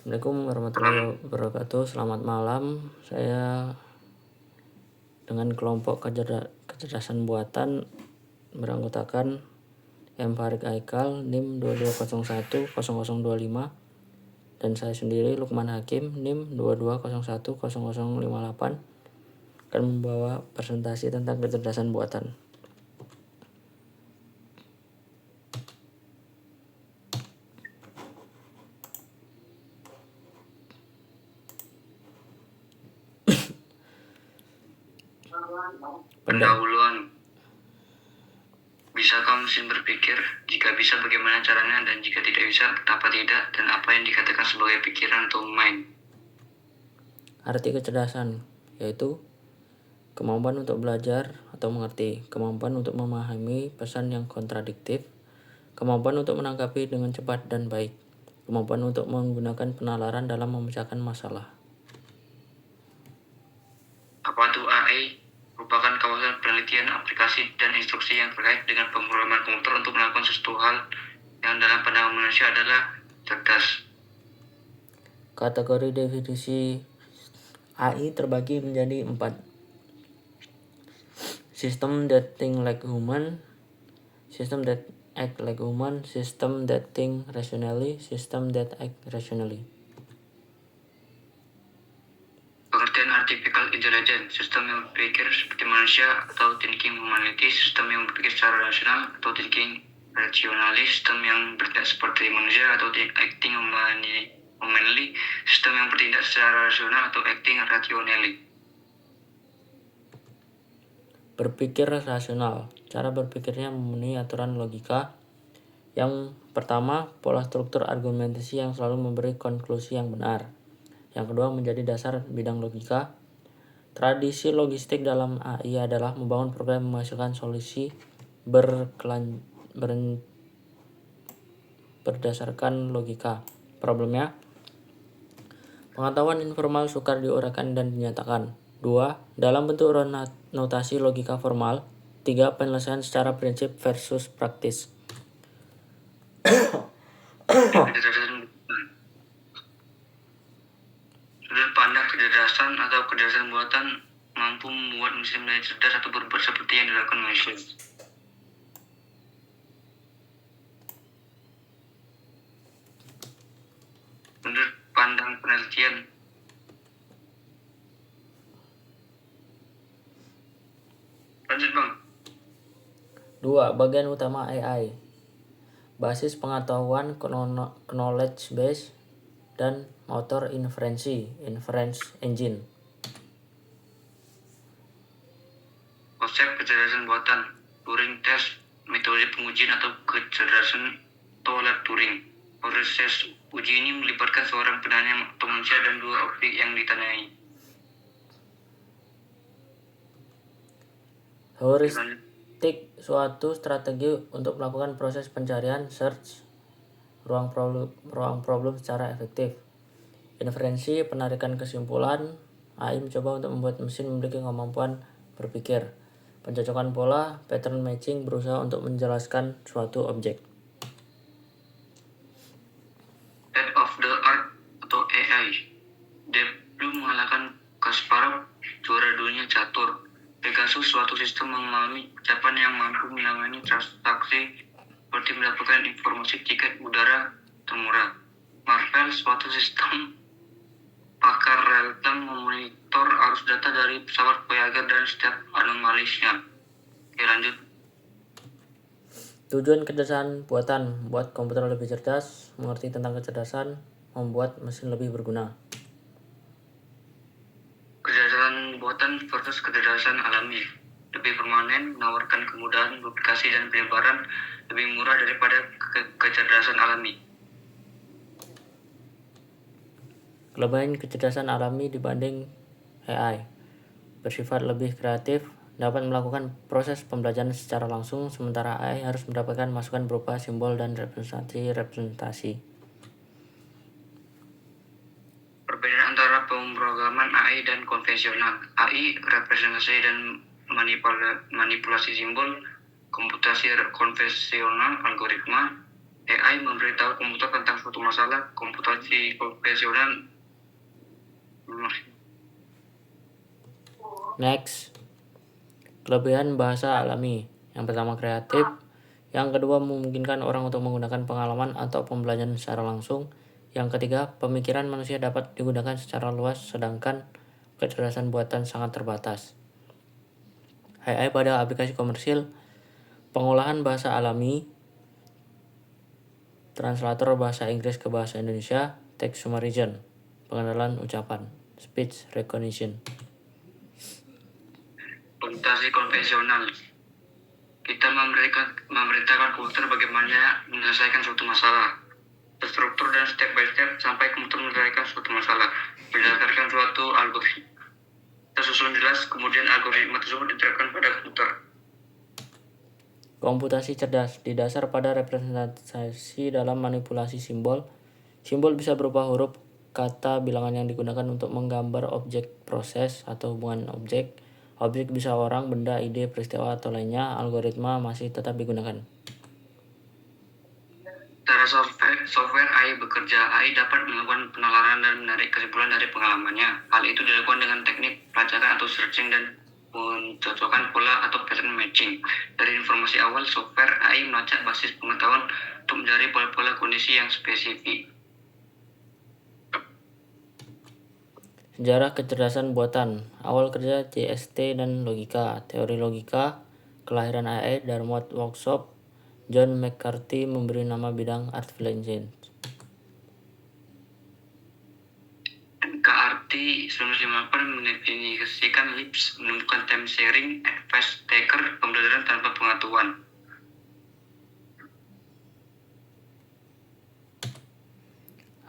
Assalamualaikum warahmatullahi wabarakatuh. Selamat malam. Saya dengan kelompok kecerdasan buatan beranggotakan M. Farid Aikal, NIM 22010025, dan saya sendiri Lukman Hakim, NIM 22010058, akan membawa presentasi tentang kecerdasan buatan. Pendahuluan. Bisakah mesin berpikir? Jika bisa, bagaimana caranya? Dan jika tidak bisa, kenapa tidak? Dan apa yang dikatakan sebagai pikiran atau mind? Arti kecerdasan yaitu kemampuan untuk belajar atau mengerti, kemampuan untuk memahami pesan yang kontradiktif, kemampuan untuk menanggapi dengan cepat dan baik, kemampuan untuk menggunakan penalaran dalam memecahkan masalah. Apa itu AI? Merupakan kawasan penelitian, aplikasi, dan instruksi yang terkait dengan pemrograman komputer untuk melakukan sesuatu hal yang dalam pandangan manusia adalah cerdas. Kategori definisi AI terbagi menjadi 4. System that think like human, system that act like human, system that think rationally, system that act rationally. Pengertian artificial intelligence, sistem yang berpikir seperti manusia atau thinking humanity, sistem yang berpikir secara rasional atau thinking rationalis, sistem yang bertindak seperti manusia atau acting humanly, sistem yang bertindak secara rasional atau acting rationally. Berpikir rasional, cara berpikirnya memenuhi aturan logika. Yang pertama, pola struktur argumentasi yang selalu memberi konklusi yang benar. Yang kedua, menjadi dasar bidang logika. Tradisi logistik dalam AI adalah membangun program yang menghasilkan solusi berdasarkan logika. Problemnya, pengetahuan informal sukar diuraikan dan dinyatakan. 2. Dalam bentuk notasi logika formal. 3. Penyelesaian secara prinsip versus praktis. Sudut pandang kecerdasan atau kecerdasan buatan mampu membuat mesin menjadi cerdas atau berbuat seperti yang dilakukan manusia. Sudut pandang penelitian. Lanjut, Bang. 2. Bagian utama AI. Basis pengetahuan knowledge base dan motor inferensi inference engine. Konsep kecerdasan buatan, Turing test, metode pengujian atau kecerdasan Toilet Turing. Proses uji ini melibatkan seorang penanya atau manusia dan dua objek yang ditanyai. Heuristik, suatu strategi untuk melakukan proses pencarian search ruang problem secara efektif. Inferensi, penarikan kesimpulan. AI mencoba untuk membuat mesin memiliki kemampuan berpikir. Pencocokan pola, pattern matching, berusaha untuk menjelaskan suatu objek. State of the art atau AI. Deep Blue mengalahkan Kasparov, juara dunia catur. Pegasus, suatu sistem mengalami ucapan yang mampu menangani transaksi seperti mendapatkan informasi tiket udara termurah. Marvel, suatu sistem pakar real-time memonitor arus data dari pesawat Voyager dan setiap anomalisnya. Oke, lanjut. Tujuan kecerdasan buatan, membuat komputer lebih cerdas, mengerti tentang kecerdasan, membuat mesin lebih berguna. Kecerdasan buatan versus kecerdasan alami. Lebih permanen, menawarkan kemudahan, duplikasi, dan penyebaran, lebih murah daripada kecerdasan alami. Kelebihan kecerdasan alami dibanding AI. Bersifat lebih kreatif, dapat melakukan proses pembelajaran secara langsung, sementara AI harus mendapatkan masukan berupa simbol dan representasi. Perbedaan antara pemrograman AI dan konvensional. AI, representasi dan manipulasi simbol. Komputasi konvensional, algoritma. AI memberitahu komputer tentang suatu masalah komputasi konvensional. Next, kelebihan bahasa alami. Yang pertama kreatif, yang kedua memungkinkan orang untuk menggunakan pengalaman atau pembelajaran secara langsung. Yang ketiga, pemikiran manusia dapat digunakan secara luas sedangkan kecerdasan buatan sangat terbatas. AI pada aplikasi komersil, pengolahan bahasa alami, translator bahasa Inggris ke bahasa Indonesia, text summarization, pengenalan ucapan, speech recognition. Komputasi konvensional. Kita memerintahkan komputer bagaimana menyelesaikan suatu masalah. Terstruktur dan step by step sampai komputer menyelesaikan suatu masalah berdasarkan suatu algoritma tersusun jelas, kemudian algoritma tersebut diterapkan pada komputer. Komputasi cerdas didasar pada representasi dalam manipulasi simbol. Simbol bisa berupa huruf, kata, bilangan yang digunakan untuk menggambar objek, proses, atau hubungan objek. Objek bisa orang, benda, ide, peristiwa, atau lainnya. Algoritma masih tetap digunakan. Cara software AI bekerja. AI dapat melakukan penalaran dan menarik kesimpulan dari pengalamannya. Hal itu dilakukan dengan teknik pelacakan atau searching dan mencocokkan pola atau pattern matching. Dari informasi awal, software AI melacak basis pengetahuan untuk mencari pola-pola kondisi yang spesifik. Sejarah kecerdasan buatan. Awal kerja JST dan logika. Teori logika, kelahiran AI, Dartmouth Workshop. John McCarthy memberi nama bidang artificial intelligence. McCarthy 1958 mendefinisikan LIPS, menemukan time sharing, advice taker, pembelajaran tanpa pengetahuan.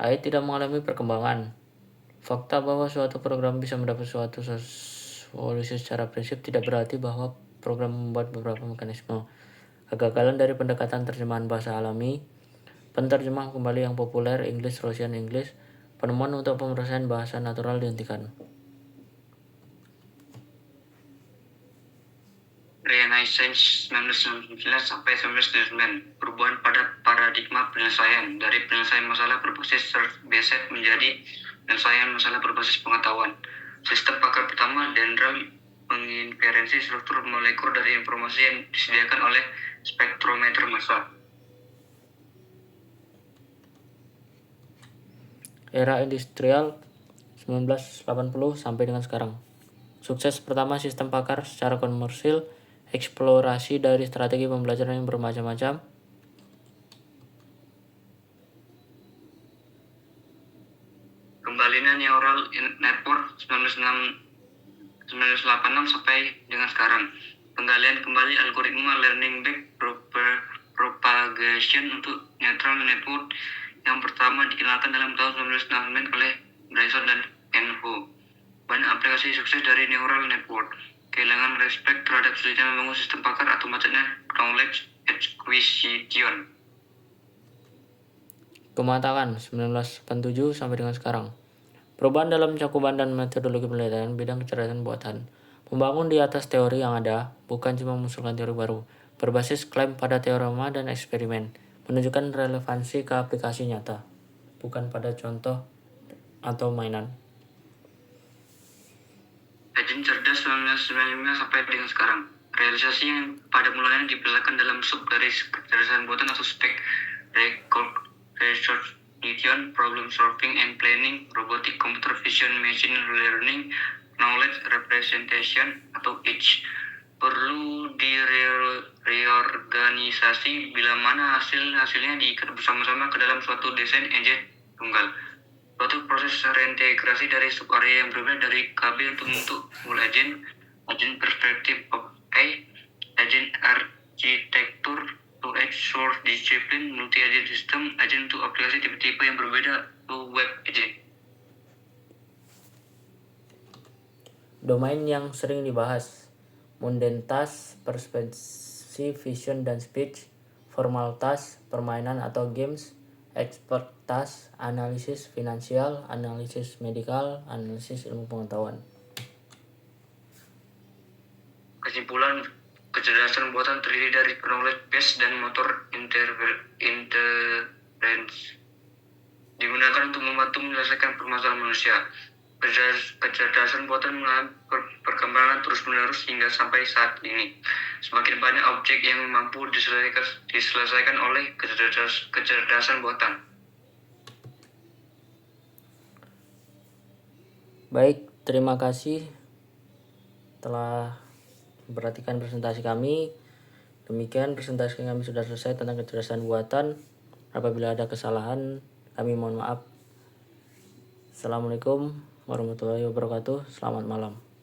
AI tidak mengalami perkembangan. Fakta bahwa suatu program bisa mendapat suatu solusi secara prinsip tidak berarti bahwa program membuat beberapa mekanisme. Kegagalan dari pendekatan terjemahan bahasa alami, penerjemahan kembali yang populer English Russian English, penemuan untuk pemrosesan bahasa natural dihentikan. Renaissance 1919 sampai 1999, perubahan pada paradigma penyelesaian dari penyelesaian masalah berbasis search-based menjadi penyelesaian masalah berbasis pengetahuan. Sistem pakar pertama, Dendral, menginferensi struktur molekul dari informasi yang disediakan oleh spektrometer massa. Era industrial 1980 sampai dengan sekarang. Sukses pertama sistem pakar secara komersil, eksplorasi dari strategi pembelajaran yang bermacam-macam. Kembalinya neural network 1986 sampai dengan sekarang. Penggalian kembali algoritma learning back propagation untuk neural network yang pertama dikenalkan dalam tahun 1999 oleh Bryson dan Enho. Banyak aplikasi sukses dari neural network. Kehilangan respect terhadap sulitnya membangun sistem pakar atau macetnya knowledge acquisition. Kematangan 1987 sampai dengan sekarang. Perubahan dalam cakupan dan metodologi penelitian bidang kecerdasan buatan. Membangun di atas teori yang ada, bukan cuma mengusulkan teori baru. Berbasis klaim pada teorema dan eksperimen. Menunjukkan relevansi ke aplikasi nyata, bukan pada contoh atau mainan. Agent cerdas 1995 sampai dengan sekarang. Realisasi yang pada mulanya dibelakang dalam sub dari kecerdasan buatan atau SPEC, recognition, problem solving and planning, robotic computer vision, machine learning, knowledge representation atau EACH. Perlu direorganisasi bila mana hasilnya diikat bersama-sama ke dalam suatu desain engine tunggal. Suatu proses reintegrasi dari sub-area yang berbeda dari KB untuk membentuk full agent perspective of AI, agent architecture to edge source discipline, multi-agent system, agent untuk aplikasi tipe-tipe yang berbeda to web agent. Domain yang sering dibahas: mundane task, perspective, vision dan speech, formal task, permainan atau games, expert task, analisis finansial, analisis medikal, analisis ilmu pengetahuan. Kesimpulan, kecerdasan buatan terdiri dari knowledge base dan motor inference. Digunakan untuk membantu menyelesaikan permasalahan manusia. Kecerdasan buatan mengalami perkembangan terus-menerus hingga sampai saat ini. Semakin banyak objek yang mampu diselesaikan oleh kecerdasan buatan. Baik, terima kasih telah memperhatikan presentasi kami. Demikian presentasi kami sudah selesai tentang kecerdasan buatan. Apabila ada kesalahan, kami mohon maaf. Assalamualaikum warahmatullahi wabarakatuh. Selamat malam.